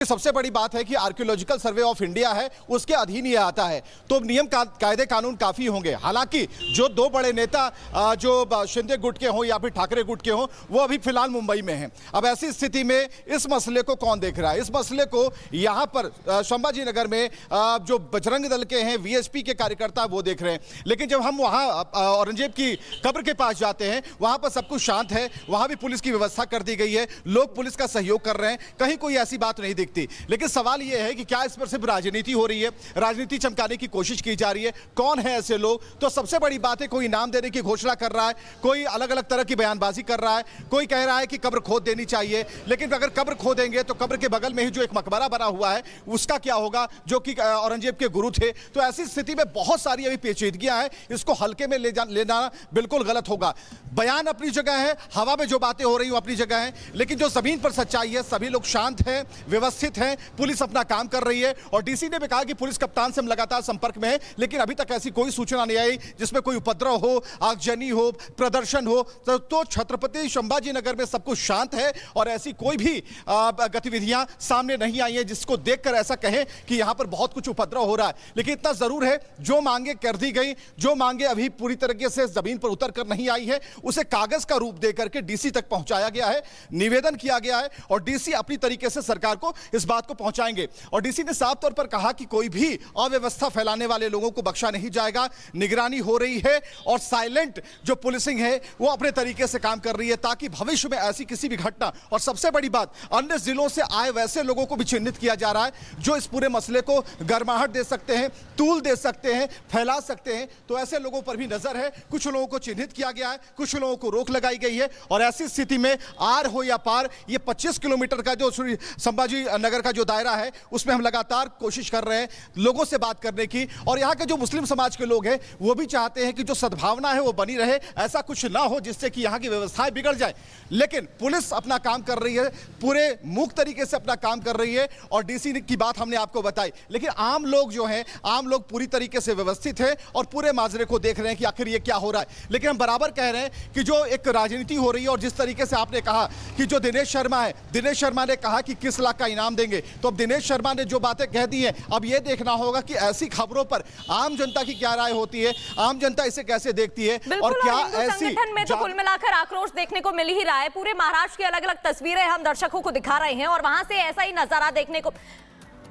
सबसे बड़ी बात है कि आर्कियोलॉजिकल सर्वे ऑफ इंडिया है, उसके अधीन ये आता है, तो नियम कायदे कानून काफी होंगे। हालांकि जो दो बड़े नेता जो शिंदे गुट के हों या फिर ठाकरे गुट के हों, वो अभी फिलहाल मुंबई में हैं। अब ऐसी स्थिति में इस मसले को कौन देख रहा है? इस मसले को यहाँ पर संभाजी नगर में जो बजरंग दल के हैं, वीएचपी के कार्यकर्ता, वो देख रहे हैं। लेकिन जब हम वहाँ औरंगजेब की कब्र के पास जाते हैं, वहाँ पर सब कुछ शांत है, वहाँ भी पुलिस की व्यवस्था कर दी गई है, लोग पुलिस का सहयोग कर रहे हैं, कहीं कोई ऐसी बात नहीं दिखती। लेकिन सवाल यह है कि क्या इस पर सिर्फ राजनीति हो रही है, राजनीति चमकाने की कोशिश की जा रही है? कौन है ऐसे लोग? तो सबसे बड़ी बात है, कोई इनाम देने की घोषणा कर रहा है, कोई अलग अलग तरह की बयानबाजी कर रहा है, कोई कह रहा है कि कब्र खोद देनी चाहिए। लेकिन अगर कब्र खोदेंगे तो कब्र के बगल में ही जो एक मकबरा बना हुआ है, उसका क्या होगा, जो कि औरंगजेब के गुरु थे? तो ऐसी स्थिति में बहुत सारी अभी पेचीदगियां हैं, इसको हल्के में लेना बिल्कुल गलत होगा। बयान अपनी जगह है, हवा में जो बातें हो रही हैं अपनी जगह है, लेकिन जो जमीन पर सच्चाई है, सभी लोग शांत हैं, व्यवस्थित हैं, पुलिस अपना काम कर रही है। और डीसी ने भी कहा कि पुलिस कप्तान से हम लगातार संपर्क में है, लेकिन अभी तक ऐसी कोई सूचना नहीं आई जिसमें कोई उपद्रव हो, आगजनी हो, प्रदर्शन हो। तो छत्रपति संभाजी नगर में सब कुछ शांत है और ऐसी कोई भी गतिविधियां सामने नहीं आई है जिसको देखकर ऐसा कहें कि यहां पर बहुत कुछ उपद्रव हो रहा है। लेकिन इतना जरूर है, जो मांगे कर दी गई, जो मांगे अभी पूरी तरीके से जमीन पर उतर कर नहीं आई है, उसे कागज का रूप देकर के डीसी तक पहुंचाया गया है, निवेदन किया गया है और डीसी अपनी तरीके से सरकार को इस बात को पहुंचाएंगे। और डीसी ने साफ तौर पर कहा कि कोई भी अव्यवस्था फैलाने वाले लोगों को बख्शा नहीं जाएगा, निगरानी हो रही है और साइलेंट जो पुलिसिंग है वो अपने तरीके से काम कर रही है, ताकि भविष्य में ऐसी किसी भी घटना, और सबसे बड़ी बात, अन्य जिलों से आए वैसे लोगों को भी चिन्हित किया जा रहा है जो इस पूरे मसले को गर्माहट दे सकते हैं, तूल दे सकते हैं, फैला सकते हैं। तो ऐसे लोगों पर भी नजर है, कुछ लोगों को चिन्हित किया गया है, कुछ लोगों को रोक लगाई गई है। और ऐसी स्थिति में आर हो या पार, ये 25 किलोमीटर का जो संभाजी नगर का जो दायरा है, उसमें हम लगातार कोशिश कर रहे हैं लोगों से बात करने की। और यहाँ के जो मुस्लिम समाज के लोग हैं, वो भी चाहते हैं कि जो सद्भावना है वो बनी रहे, ऐसा कुछ ना हो जिससे कि यहाँ की व्यवस्थाएं बिगड़ जाए। लेकिन पुलिस अपना काम कर रही है, पूरे मूक तरीके से अपना काम कर रही है और डीसी की बात हमने आपको बताई। लेकिन आम लोग जो हैं, आम लोग पूरी तरीके से व्यवस्थित हैं और पूरे माजरे को देख रहे हैं कि आखिर ये क्या हो रहा है। लेकिन हम बराबर कह रहे हैं कि जो एक राजनीति हो रही है, और जिस तरीके से आपने कहा कि जो दिनेश शर्मा है, दिनेश शर्मा ने कहा कि किस लाख का इनाम देंगे, तो अब दिनेश शर्मा ने जो बातें कह दी हैं, अब यह देखना होगा कि ऐसी खबरों पर आम जनता की क्या राय होती है, आम जनता इसे कैसे देखती है। और क्या ऐसी संगठन में तो कुल मिलाकर आक्रोश देखने को मिल ही रहा है। पूरे महाराष्ट्र की अलग अलग तस्वीरें हम दर्शकों को दिखा रहे हैं और वहां से ऐसा ही नजारा देखने को,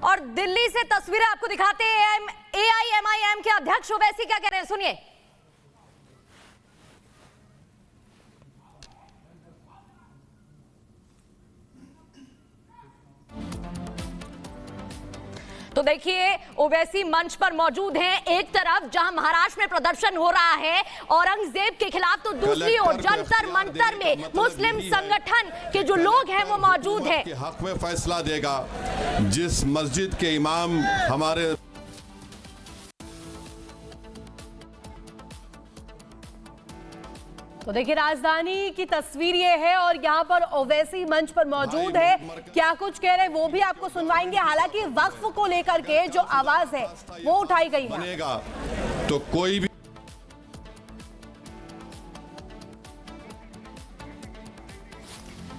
और दिल्ली से तस्वीरें आपको दिखाते हैं AIMIM के अध्यक्ष ओवैसी क्या कह रहे हैं, सुनिए। तो देखिए, ओवैसी मंच पर मौजूद हैं, एक तरफ जहां महाराष्ट्र में प्रदर्शन हो रहा है औरंगजेब के खिलाफ, तो दूसरी ओर जंतर मंतर में मुस्लिम संगठन के जो लोग हैं वो मौजूद हैं। हक में फैसला देगा। जिस मस्जिद के इमाम हमारे तो देखिए, राजधानी की तस्वीर ये है और यहाँ पर ओवैसी मंच पर मौजूद है। क्या कुछ कह रहे हैं वो भी आपको सुनवाएंगे। हालांकि वक्फ को लेकर के जो आवाज है वो उठाई गई है, तो कोई भी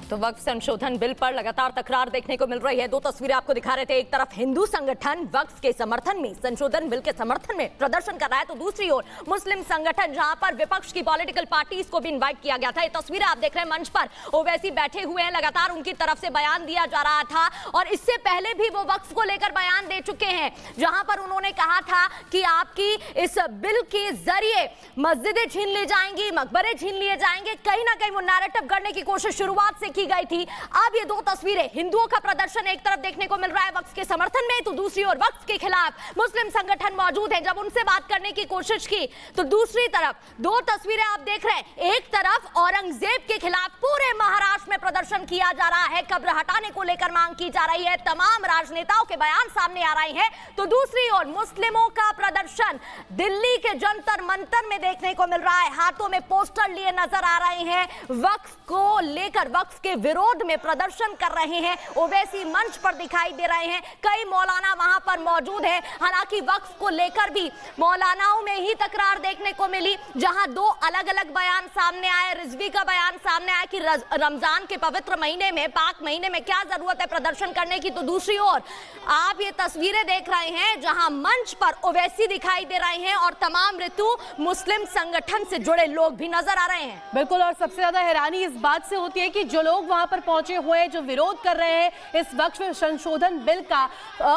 तो वक्फ संशोधन बिल पर लगातार तकरार देखने को मिल रही है। दो तस्वीरें आपको दिखा रहे थे, एक तरफ हिंदू संगठन वक्फ के समर्थन में, संशोधन बिल के समर्थन में प्रदर्शन कर रहा है, तो दूसरी ओर मुस्लिम संगठन जहां पर विपक्ष की पॉलिटिकल पार्टीज को भी इनवाइट किया गया था। ये तस्वीरें आप देख रहे हैं, मंच पर ओवैसी बैठे हुए हैं, लगातार उनकी तरफ से बयान दिया जा रहा था और इससे पहले भी वो वक्फ को लेकर बयान दे चुके हैं, जहां पर उन्होंने कहा था कि आपकी इस बिल के जरिए मस्जिदें छीन ली जाएंगी, मकबरे छीन लिए जाएंगे। कहीं ना कहीं वो नैरेटिव करने की कोशिश शुरुआत से की गई थी। अब ये दो तस्वीरें, हिंदुओं का प्रदर्शन एक तरफ देखने को मिल रहा है वक्फ के समर्थन में, तो दूसरी ओर वक्फ के खिलाफ मुस्लिम संगठन मौजूद हैं। जब उनसे बात करने की कोशिश की तो दूसरी तरफ दो तस्वीरें आप देख रहे हैं, एक तरफ औरंगजेब के खिलाफ पूरे महाराष्ट्र में प्रदर्शन किया जा रहा है, कब्र हटाने को लेकर मांग की जा रही है, तमाम राजनेताओं के बयान सामने आ रहे हैं, तो दूसरी ओर मुस्लिमों का प्रदर्शन दिल्ली के जंतर मंतर में देखने को मिल रहा है। हाथों में पोस्टर लिए नजर आ रहे हैं, वक्फ को लेकर, वक्फ उसके विरोध में प्रदर्शन कर रहे हैं, ओवैसी मंच पर दिखाई दे रहे हैं। कई मौलाना वहां पर मौजूद हैं। हालांकि वक्फ को लेकर भी मौलानाओं में ही तकरार देखने को मिली, जहां दो अलग अलग बयान सामने आए। रिजवी का बयान सामने आया कि रमजान के पवित्र महीने में, पाक महीने में क्या जरूरत है प्रदर्शन करने की। तो दूसरी ओर आप ये तस्वीरें देख रहे हैं जहां मंच पर ओवैसी दिखाई दे रहे हैं और तमाम ऋतु मुस्लिम संगठन से जुड़े लोग भी नजर आ रहे हैं। बिल्कुल, और सबसे ज्यादा हैरानी इस बात से होती है कि जो लोग वहां पर पहुंचे हुए हैं, जो विरोध कर रहे हैं इस वक्फ संशोधन बिल का,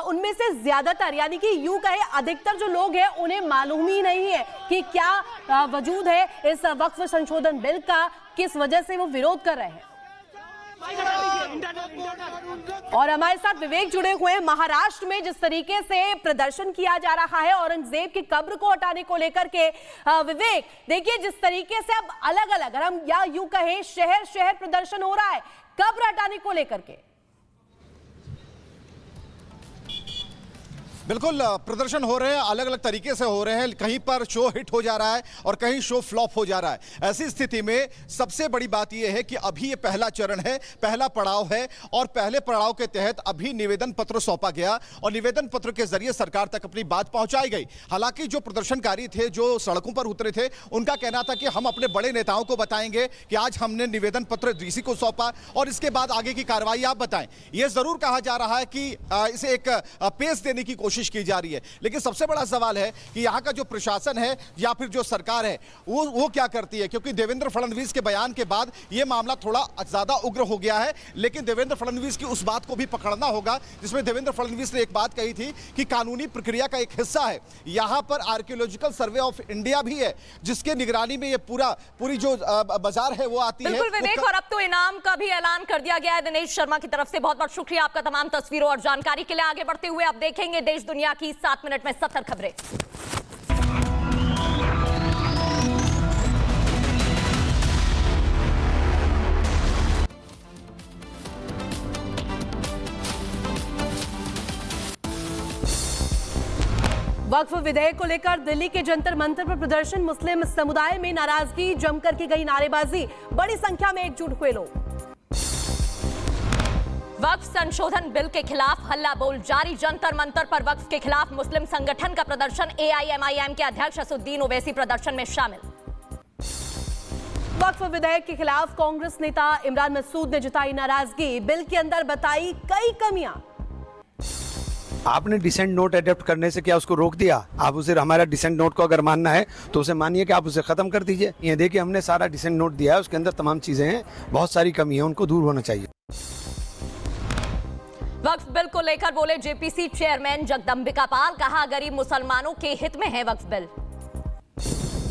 उनमें से ज्यादातर यानी कि यूं कहे अधिकतर जो लोग हैं उन्हें मालूम ही नहीं है कि क्या वजूद है इस वक्फ संशोधन बिल का, किस वजह से वो विरोध कर रहे हैं। और हमारे साथ विवेक जुड़े हुए हैं। महाराष्ट्र में जिस तरीके से प्रदर्शन किया जा रहा है औरंगजेब की कब्र को हटाने को लेकर के, विवेक देखिए जिस तरीके से अब अलग अलग, अगर हम या यूं कहें शहर शहर प्रदर्शन हो रहा है कब्र हटाने को लेकर के। बिल्कुल, प्रदर्शन हो रहे हैं, अलग अलग तरीके से हो रहे हैं। कहीं पर शो हिट हो जा रहा है और कहीं शो फ्लॉप हो जा रहा है। ऐसी स्थिति में सबसे बड़ी बात यह है कि अभी ये पहला चरण है, पहला पड़ाव है और पहले पड़ाव के तहत अभी निवेदन पत्र सौंपा गया और निवेदन पत्र के जरिए सरकार तक अपनी बात पहुंचाई गई। हालांकि जो प्रदर्शनकारी थे, जो सड़कों पर उतरे थे, उनका कहना था कि हम अपने बड़े नेताओं को बताएंगे कि आज हमने निवेदन पत्र डीसी को सौंपा और इसके बाद आगे की कार्रवाई आप बताएं। यह जरूर कहा जा रहा है कि इसे एक पेस देने की कोशिश की जा रही है, लेकिन सबसे बड़ा सवाल है कि यहां का जो प्रशासन है या फिर जो सरकार है वो क्या करती है, क्योंकि देवेंद्र फडणवीस के बयान के बाद यह मामला थोड़ा ज्यादा उग्र हो गया है। लेकिन देवेंद्र फडणवीस की उस बात को भी पकड़ना होगा जिसमें देवेंद्र फडणवीस ने एक बात कही थी कि कानूनी प्रक्रिया का एक हिस्सा है यहां पर आर्कियोलॉजिकल सर्वे ऑफ इंडिया भी है, जिसके निगरानी में ये पूरी जो बाजार है वो आती है। बिल्कुल विवेक, और अब तो इनाम का भी ऐलान कर दिया गया है दिनेश शर्मा की तरफ से। बहुत बहुत शुक्रिया आपका तमाम तस्वीरों और जानकारी के लिए। आगे बढ़ते हुए अब देखेंगे देश दुनिया की 7 मिनट में 70 खबरें। वक्फ विधेयक को लेकर दिल्ली के जंतर मंतर पर प्रदर्शन, मुस्लिम समुदाय में नाराजगी, जमकर की गई नारेबाजी, बड़ी संख्या में एकजुट हुए लोग। वक्फ संशोधन बिल के खिलाफ हल्ला बोल जारी, जंतर मंतर पर वक्फ के खिलाफ मुस्लिम संगठन का प्रदर्शन। AIMIM के अध्यक्ष असुद्दीन ओवैसी प्रदर्शन में शामिल। वक्फ विधेयक के खिलाफ कांग्रेस नेता इमरान मसूद ने जताई नाराजगी, बिल के अंदर बताई कई कमियां। आपने डिसेंट नोट अडॉप्ट करने से क्या उसको रोक दिया? आप उसे, हमारा डिसेंट नोट को अगर मानना है तो उसे मानिए कि आप उसे खत्म कर दीजिए। ये देखिए हमने सारा डिसेंट नोट दिया है, उसके अंदर तमाम चीजें हैं, बहुत सारी कमी है, उनको दूर होना चाहिए। वक्फ बिल को लेकर बोले जेपीसी चेयरमैन जगदंबिका पाल, कहा गरीब मुसलमानों के हित में है वक्फ बिल।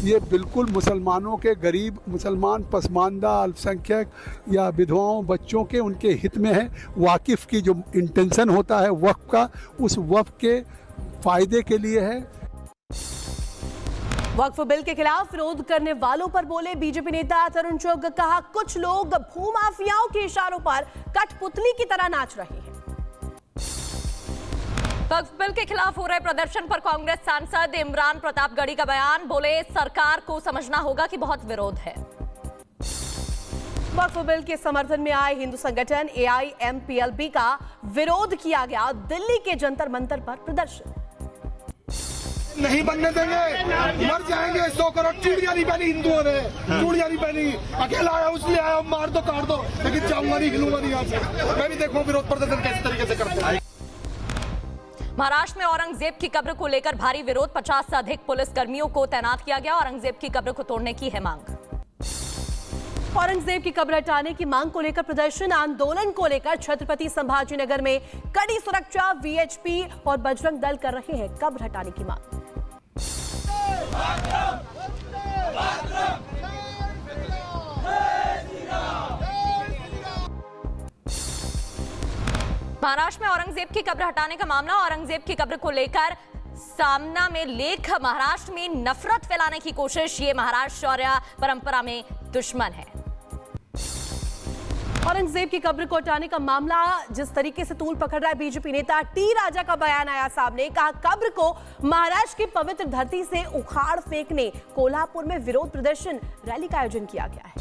ये बिल्कुल मुसलमानों के, गरीब मुसलमान, पसमानदा, अल्पसंख्यक या विधवाओं, बच्चों के, उनके हित में है। वाकिफ की जो इंटेंशन होता है वक्फ का, उस वक्फ के फायदे के लिए है। वक्फ बिल के खिलाफ विरोध करने वालों पर बोले बीजेपी नेता तरुण चुग, कहा कुछ लोग भूमाफियाओं के इशारों पर कठपुतली की तरह नाच रहे हैं। वक्फ बिल के खिलाफ हो रहे प्रदर्शन पर कांग्रेस सांसद इमरान प्रतापगढ़ी का बयान, बोले सरकार को समझना होगा कि बहुत विरोध है। वक्फ बिल के समर्थन में आए हिंदू संगठन AIMPLB का विरोध किया गया, दिल्ली के जंतर मंतर पर प्रदर्शन। नहीं बनने देंगे, मर जाएंगे। 100 करोड़ चूड़ियां नहीं पहनी हिंदुओं ने, चूड़ियां नहीं पहनी, अकेला आया उसने आया, मार दो काट दो, लेकिन जाऊंगा नहीं, हिलूंगा नहीं यहाँ से। मैं भी देखूं विरोध प्रदर्शन कैसे तरीके से करते हैं। महाराष्ट्र में औरंगजेब की कब्र को लेकर भारी विरोध, 50 से अधिक पुलिस कर्मियों को तैनात किया गया। औरंगजेब की कब्र को तोड़ने की है मांग। औरंगजेब की कब्र हटाने की मांग को लेकर प्रदर्शन, आंदोलन को लेकर छत्रपति संभाजीनगर में कड़ी सुरक्षा, VHP और बजरंग दल कर रहे हैं कब्र हटाने की मांग। महाराष्ट्र में औरंगजेब की कब्र हटाने का मामला, औरंगजेब की कब्र को लेकर सामना में लेख, महाराष्ट्र में नफरत फैलाने की कोशिश, ये महाराष्ट्र शौर्य परंपरा में दुश्मन है। औरंगजेब की कब्र को हटाने का मामला जिस तरीके से तूल पकड़ रहा है, बीजेपी नेता T राजा का बयान आया सामने, कहा कब्र को महाराष्ट्र की पवित्र धरती से उखाड़ फेंकने कोल्हापुर में विरोध प्रदर्शन, रैली का आयोजन किया गया है।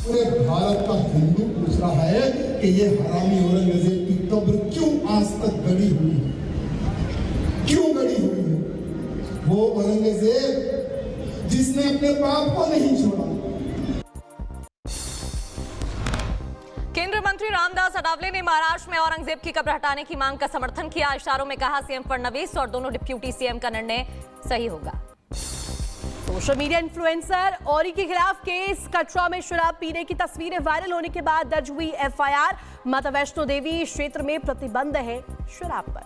पूरे भारत का हिंदू पूछ रहा है कि ये हरामी औरंगजेब की कब्र क्यों आज तक गड़ी हुई है, क्यों गड़ी हुई है? वो औरंगजेब जिसने अपने बाप को नहीं छोड़ा। केंद्रीय मंत्री रामदास अठावले ने महाराष्ट्र में औरंगजेब की कब्र हटाने की मांग का समर्थन किया। इशारों में कहा सीएम फडणवीस और दोनों डिप्यूटी सीएम का निर्णय सही होगा। सोशल मीडिया इन्फ्लुएंसर औरी के खिलाफ केस। कटरा में शराब पीने की तस्वीरें वायरल होने के बाद दर्ज हुई एफआईआर। माता वैष्णो देवी क्षेत्र में प्रतिबंध है शराब पर।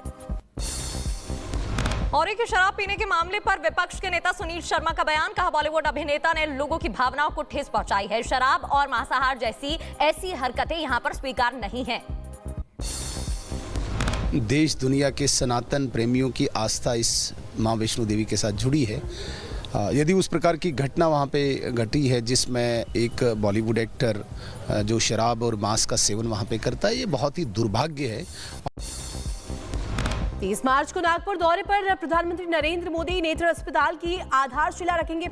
औरी के शराब पीने के मामले पर विपक्ष के नेता सुनील शर्मा का बयान। कहा बॉलीवुड अभिनेता ने लोगों की भावनाओं को ठेस पहुंचाई है। शराब और मांसाहार जैसी ऐसी हरकतें यहां पर स्वीकार नहीं है। देश दुनिया के सनातन प्रेमियों की आस्था इस मां वैष्णो देवी के साथ जुड़ी है। यदि उस प्रकार की घटना वहाँ पे घटी है जिसमें एक बॉलीवुड एक्टर जो शराब और मांस का सेवन वहाँ पे करता है, ये बहुत ही दुर्भाग्य है। 30 मार्च को नागपुर दौरे पर प्रधानमंत्री नरेंद्र मोदी नेत्र अस्पताल की आधारशिला रखेंगे।